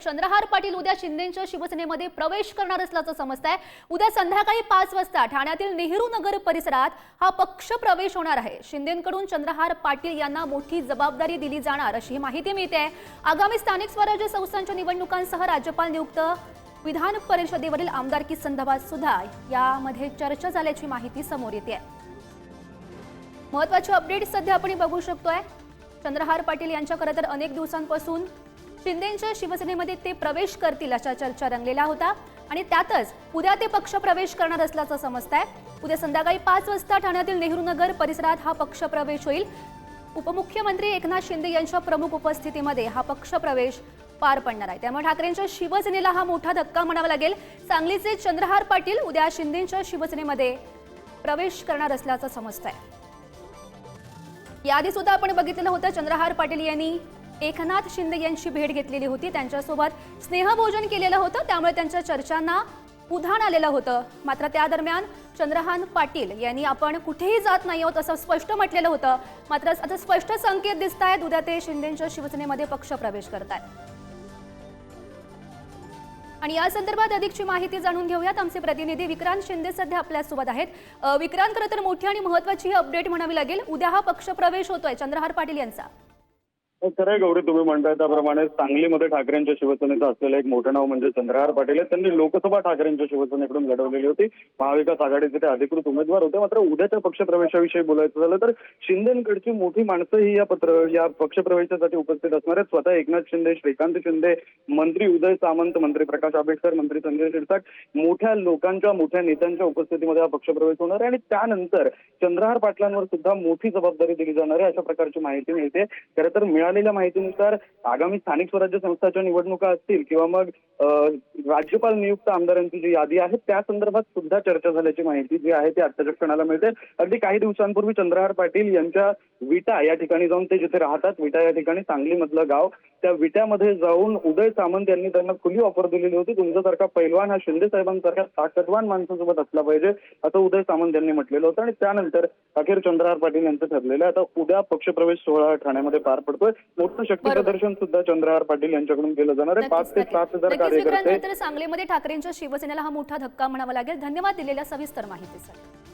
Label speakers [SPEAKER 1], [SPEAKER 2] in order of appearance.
[SPEAKER 1] चंद्रहार पाटील उद्या शिंदेंच्या शिवसेनेमध्ये प्रवेश करणार असल्याचं समजतंय। उद्या संध्याकाळी 5 वाजता ठाण्यातील नेहरू नगर परिसरात हा पक्ष प्रवेश होणार आहे। शिंदेंकडून चंद्रहार पाटील यांना मोठी जबाबदारी दिली जाणार अशी माहिती मिळते। आगामी स्थानिक स्वराज्य संस्थांच्या निवडणुकांसह राज्यपाल नियुक्त विधान परिषदेवरील आमदारकी संदर्भात सुद्धा यामध्ये चर्चा झाल्याची माहिती समोर येते। महत्त्वाचे अपडेट सध्या आपण बघू शकतोय। चंद्रहार पाटील यांच्या खरं तर अनेक दिवसांपासून शिंदेंच्या शिवसेनेमध्ये ते प्रवेश करतील अशा चर्चा रंगलेल्या होत्या आणि त्यातच उद्या ते पक्ष प्रवेश करणार असल्याचं समजतंय। उद्या संध्याकाळी 5 वाजता ठाण्यातील नेहरू नगर परिसरात हा पक्ष प्रवेश होईल। उपमुख्यमंत्री एकनाथ शिंदे यांच्या प्रमुख उपस्थितीमध्ये हा पक्ष प्रवेश पार पडणार आहे। त्यामुळे ठाकरेंच्या शिवसेनेला हा मोठा धक्का म्हणावा लागेल। सांगलीचे चंद्रहार पाटील उद्या शिंदेंच्या शिवसेनेमध्ये प्रवेश करणार असल्याचं समजतंय। याआधी सुद्धा आपण बघितलेलं होतं, चंद्रहार पाटील यांनी एकनाथ शिंदे यांची भेट घेतलेली होती, त्यांच्यासोबत स्नेहभोजन केलेलं होतं, त्यामुळे त्यांच्या चर्चांना उधाण आलेलं होतं। मात्र त्या दरम्यान चंद्रहार पाटील यांनी आपण कुठेही जात नाही आहोत असं स्पष्ट म्हटलेलं होतं। मात्र आता स्पष्ट संकेत दिसत आहेत, उद्या ते शिंदेंच्या शिवसेनेमध्ये पक्ष प्रवेश करतात। आणि या संदर्भात अधिकची माहिती जाणून घेऊयात। आमचे प्रतिनिधी विक्रांत शिंदे सध्या आपल्यासोबत आहेत। विक्रांत, खरं तर मोठी आणि महत्त्वाची अपडेट म्हणावी लागेल, उद्या हा पक्ष प्रवेश होतोय चंद्रहार पाटील यांचा।
[SPEAKER 2] खरंय गौरी, तुम्ही म्हणताय त्याप्रमाणे सांगलीमध्ये ठाकरेंच्या शिवसेनेचं असलेलं एक मोठं नाव म्हणजे चंद्रहार पाटील आहेत। त्यांनी लोकसभा ठाकरेंच्या शिवसेनेकडून लढवलेली होती, महाविकास आघाडीचे ते अधिकृत उमेदवार होते। मात्र उद्याच्या पक्षप्रवेशाविषयी बोलायचं झालं तर शिंदेंकडची मोठी माणसं ही या पक्षप्रवेशासाठी उपस्थित असणार आहेत। स्वतः एकनाथ शिंदे, श्रीकांत शिंदे, मंत्री उदय सामंत, मंत्री प्रकाश आंबेडकर, मंत्री संजय शिरसाट, मोठ्या लोकांच्या मोठ्या नेत्यांच्या उपस्थितीमध्ये हा पक्षप्रवेश होणार आहे आणि त्यानंतर चंद्रहार पाटलांवर सुद्धा मोठी जबाबदारी दिली जाणार आहे अशा प्रकारची माहिती मिळते। खरं तर मिळालेल्या माहितीनुसार आगामी स्थानिक स्वराज्य संस्थांच्या निवडणुका असतील किंवा मग राज्यपाल नियुक्त आमदारांची जी यादी आहे त्या संदर्भात सुद्धा चर्चा झाल्याची माहिती जी आहे ती आजच्या क्षणाला मिळते। अगदी काही दिवसांपूर्वी चंद्रहार पाटील यांच्या विटा या ठिकाणी जाऊन, ते जिथे राहतात विटा या ठिकाणी, सांगलीमधलं गाव, त्या विट्यामध्ये जाऊन उदय सामंत यांनी त्यांना खुली ऑफर दिलेली होती। तुमच्यासारखा पैलवान हा शिंदे साहेबांसारख्या ताकदवान माणसासोबत असला पाहिजे असं उदय सामंत यांनी म्हटलेलं होतं आणि त्यानंतर अखेर चंद्रहार पाटील यांचं ठरलेलं आहे। आता उद्या पक्षप्रवेश सोहळा ठाण्यामध्ये पार पडतोय। मोठं शक्ती प्रदर्शन सुद्धा चंद्रहार पाटील यांच्याकडून केलं जाणार आहे। 5 ते 7,000 कार्यकर्ते।
[SPEAKER 1] सांगलीमध्ये ठाकरेंच्या शिवसेनेला हा मोठा धक्का म्हणावा लागेल। धन्यवाद दिलेल्या सविस्तर माहितीसाठी।